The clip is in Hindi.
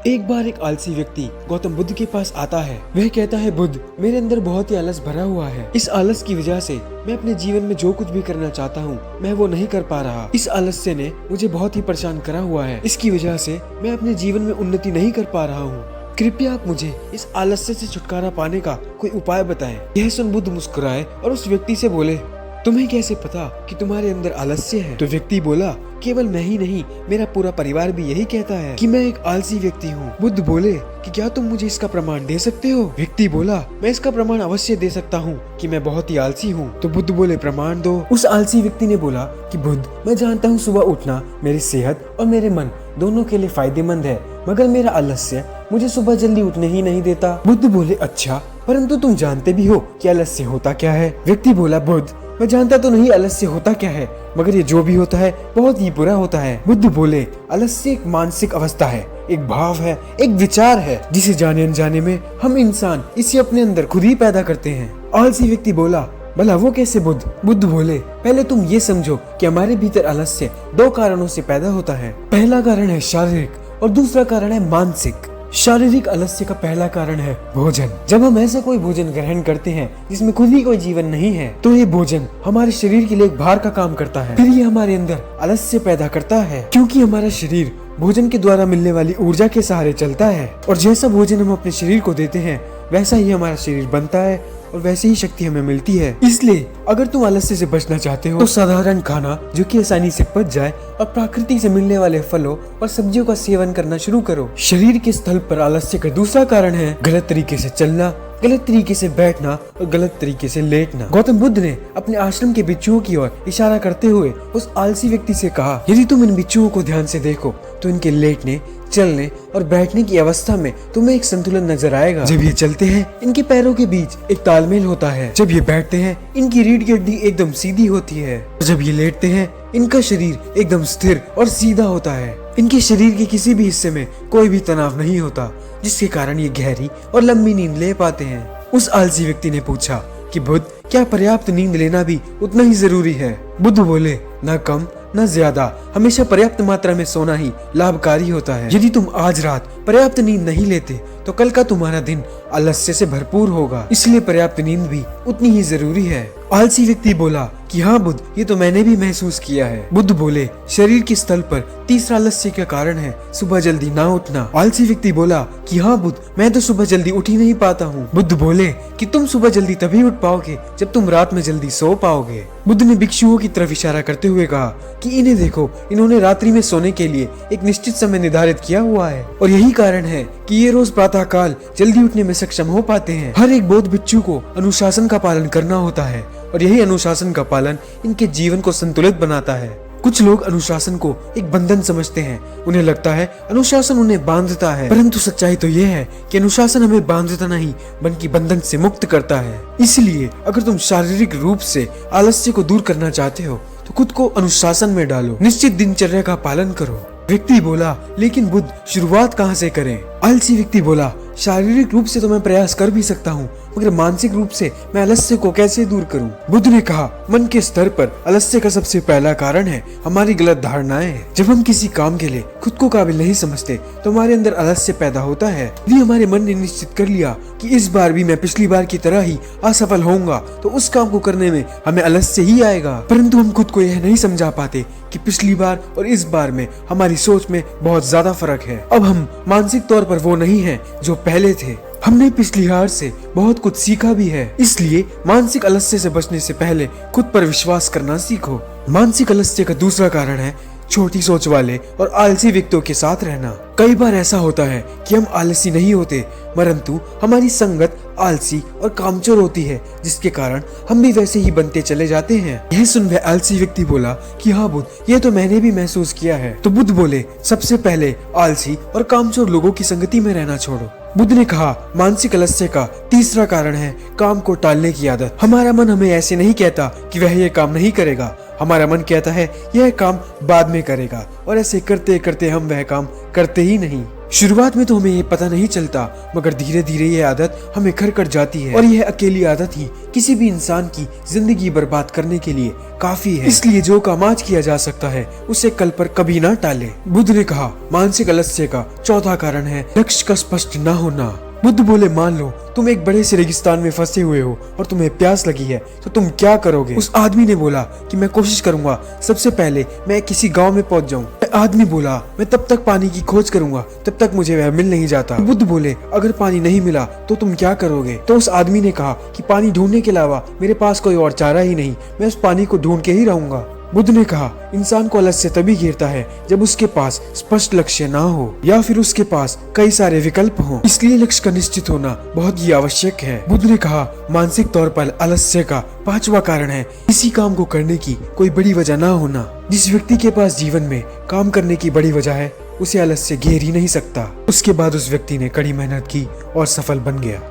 एक बार एक आलसी व्यक्ति गौतम बुद्ध के पास आता है। वह कहता है, बुद्ध, मेरे अंदर बहुत ही आलस भरा हुआ है। इस आलस की वजह से मैं अपने जीवन में जो कुछ भी करना चाहता हूँ मैं वो नहीं कर पा रहा। इस आलस्य ने मुझे बहुत ही परेशान करा हुआ है। इसकी वजह से मैं अपने जीवन में उन्नति नहीं कर पा रहा हूँ। कृपया आप मुझे इस आलस्य से छुटकारा पाने का कोई उपाय बताएं। यह सुन बुद्ध मुस्कुराए और उस व्यक्ति से बोले, तुम्हें कैसे पता कि तुम्हारे अंदर आलस्य है? तो व्यक्ति बोला, केवल मैं ही नहीं, मेरा पूरा परिवार भी यही कहता है कि मैं एक आलसी व्यक्ति हूँ। बुद्ध बोले कि क्या तुम मुझे इसका प्रमाण दे सकते हो? व्यक्ति बोला, मैं इसका प्रमाण अवश्य दे सकता हूँ कि मैं बहुत ही आलसी हूँ। तो बुद्ध बोले, प्रमाण दो। उस आलसी व्यक्ति ने बोला कि बुद्ध, मैं जानता हूँ सुबह उठना मेरी सेहत और मेरे मन दोनों के लिए फायदेमंद है, मगर मेरा आलस्य मुझे सुबह जल्दी उठने ही नहीं देता। बुद्ध बोले, अच्छा, परंतु तुम जानते भी हो कि आलस्य होता क्या है? व्यक्ति बोला, बुद्ध, मैं जानता तो नहीं आलस्य होता क्या है, मगर ये जो भी होता है बहुत ही बुरा होता है। बुद्ध बोले, आलस्य एक मानसिक अवस्था है, एक भाव है, एक विचार है, जिसे जाने अनजाने में हम इंसान इसे अपने अंदर खुद ही पैदा करते हैं। आलसी व्यक्ति बोला, भला वो कैसे बुद्ध? बुद्ध बोले, पहले तुम ये समझो कि हमारे भीतर आलस्य दो कारणों से पैदा होता है। पहला कारण है शारीरिक और दूसरा कारण है मानसिक। शारीरिक आलस्य का पहला कारण है भोजन। जब हम ऐसा कोई भोजन ग्रहण करते हैं जिसमें खुद ही कोई जीवन नहीं है, तो ये भोजन हमारे शरीर के लिए एक भार का काम करता है। फिर ये हमारे अंदर आलस्य पैदा करता है, क्योंकि हमारा शरीर भोजन के द्वारा मिलने वाली ऊर्जा के सहारे चलता है, और जैसा भोजन हम अपने शरीर को देते हैं वैसा ही हमारा शरीर बनता है और वैसी ही शक्ति हमें मिलती है। इसलिए अगर तुम आलस्य से बचना चाहते हो तो साधारण खाना जो कि आसानी से पच जाए और प्रकृति से मिलने वाले फलों और सब्जियों का सेवन करना शुरू करो। शरीर के स्थल पर आलस्य का दूसरा कारण है गलत तरीके से चलना, गलत तरीके से बैठना और गलत तरीके से लेटना। गौतम बुद्ध ने अपने आश्रम के बिच्छुओं की ओर इशारा करते हुए उस आलसी व्यक्ति से कहा, यदि तुम इन बिच्छुओं को ध्यान से देखो तो इनके लेटने, चलने और बैठने की अवस्था में तुम्हें एक संतुलन नजर आएगा। जब ये चलते हैं इनके पैरों के बीच एक तालमेल होता है, जब ये बैठते हैं इनकी रीढ़ की हड्डी एकदम सीधी होती है, जब ये लेटते हैं इनका शरीर एकदम स्थिर और सीधा होता है। इनके शरीर के किसी भी हिस्से में कोई भी तनाव नहीं होता, जिसके कारण ये गहरी और लंबी नींद ले पाते हैं। उस आलसी व्यक्ति ने पूछा कि बुद्ध, क्या पर्याप्त नींद लेना भी उतना ही जरूरी है? बुद्ध बोले, न कम न ज्यादा, हमेशा पर्याप्त मात्रा में सोना ही लाभकारी होता है। यदि तुम आज रात पर्याप्त नींद नहीं लेते तो कल का तुम्हारा दिन आलस्य से भरपूर होगा, इसलिए पर्याप्त नींद भी उतनी ही जरूरी है। आलसी व्यक्ति बोला कि हाँ बुद्ध, ये तो मैंने भी महसूस किया है। बुद्ध बोले, शरीर के स्थल पर तीसरा आलस्य का कारण है सुबह जल्दी ना उठना। आलसी व्यक्ति बोला कि हाँ बुद्ध, मैं तो सुबह जल्दी उठ ही नहीं पाता हूँ। बुद्ध बोले कि तुम सुबह जल्दी तभी उठ पाओगे जब तुम रात में जल्दी सो पाओगे। बुद्ध ने भिक्षुओं की तरफ इशारा करते हुए कहा कि इन्हें देखो, इन्होंने रात्रि में सोने के लिए एक निश्चित समय निर्धारित किया हुआ है, और यही कारण है कि ये रोज प्रातः काल जल्दी उठने में सक्षम हो पाते हैं। हर एक बौद्ध भिक्षु को अनुशासन का पालन करना होता है, और यही अनुशासन का पालन इनके जीवन को संतुलित बनाता है। कुछ लोग अनुशासन को एक बंधन समझते हैं, उन्हें लगता है अनुशासन उन्हें बांधता है, परंतु सच्चाई तो ये है कि अनुशासन हमें बांधता नहीं बल्कि बंधन से मुक्त करता है। इसलिए अगर तुम शारीरिक रूप से आलस्य को दूर करना चाहते हो तो खुद को अनुशासन में डालो, निश्चित दिनचर्या का पालन करो। व्यक्ति बोला, लेकिन बुद्ध, शुरुआत कहाँ से करें? आलसी व्यक्ति बोला, शारीरिक रूप से तो मैं प्रयास कर भी सकता हूँ, मगर मानसिक रूप से मैं आलस्य को कैसे दूर करूँ? बुद्ध ने कहा, मन के स्तर पर आलस्य का सबसे पहला कारण है हमारी गलत धारणाएं। जब हम किसी काम के लिए खुद को काबिल नहीं समझते तो हमारे अंदर आलस्य पैदा होता है। यदि हमारे मन ने निश्चित कर लिया कि इस बार भी मैं पिछली बार की तरह ही असफल होऊंगा, तो उस काम को करने में हमें आलस्य ही आएगा। परंतु हम खुद को यह नहीं समझा पाते कि पिछली बार और इस बार में हमारी सोच में बहुत ज्यादा फर्क है। अब हम मानसिक तौर पर वो नहीं है जो पहले थे। हमने पिछली हार से बहुत कुछ सीखा भी है, इसलिए मानसिक आलस्य से बचने से पहले खुद पर विश्वास करना सीखो। मानसिक आलस्य का दूसरा कारण है छोटी सोच वाले और आलसी व्यक्तियों के साथ रहना। कई बार ऐसा होता है कि हम आलसी नहीं होते, परंतु हमारी संगत आलसी और कामचोर होती है, जिसके कारण हम भी वैसे ही बनते चले जाते हैं। यह सुन वह आलसी व्यक्ति बोला कि हाँ बुद्ध, ये तो मैंने भी महसूस किया है। तो बुद्ध बोले, सबसे पहले आलसी और कामचोर लोगों की संगति में रहना छोड़ो। बुद्ध ने कहा, मानसिक आलस्य का तीसरा कारण है काम को टालने की आदत। हमारा मन हमें ऐसे नहीं कहता कि वह ये काम नहीं करेगा, हमारा मन कहता है यह काम बाद में करेगा, और ऐसे करते करते हम वह काम करते ही नहीं। शुरुआत में तो हमें ये पता नहीं चलता, मगर धीरे धीरे ये आदत हमें घर कर जाती है और यह अकेली आदत ही किसी भी इंसान की जिंदगी बर्बाद करने के लिए काफी है। इसलिए जो काम आज किया जा सकता है उसे कल पर कभी ना टाले। बुद्ध ने कहा, मानसिक आलस्य का चौथा कारण है लक्ष्य का स्पष्ट न होना। बुद्ध बोले, मान लो तुम एक बड़े से रेगिस्तान में फंसे हुए हो और तुम्हें प्यास लगी है, तो तुम क्या करोगे? उस आदमी ने बोला कि मैं कोशिश करूंगा सबसे पहले मैं किसी गांव में पहुंच जाऊं। आदमी बोला, मैं तब तक पानी की खोज करूंगा जब तक मुझे वह मिल नहीं जाता। बुद्ध बोले, अगर पानी नहीं मिला तो तुम क्या करोगे? तो उस आदमी ने कहा कि पानी ढूंढने के अलावा मेरे पास कोई और चारा ही नहीं, मैं उस पानी को ढूंढ के ही रहूंगा। बुद्ध ने कहा, इंसान को आलस्य तभी घेरता है जब उसके पास स्पष्ट लक्ष्य ना हो या फिर उसके पास कई सारे विकल्प हों। इसलिए लक्ष्य का निश्चित होना बहुत ही आवश्यक है। बुद्ध ने कहा, मानसिक तौर पर आलस्य का पांचवा कारण है किसी काम को करने की कोई बड़ी वजह ना होना। जिस व्यक्ति के पास जीवन में काम करने की बड़ी वजह है उसे आलस्य घेर ही नहीं सकता। उसके बाद उस व्यक्ति ने कड़ी मेहनत की और सफल बन गया।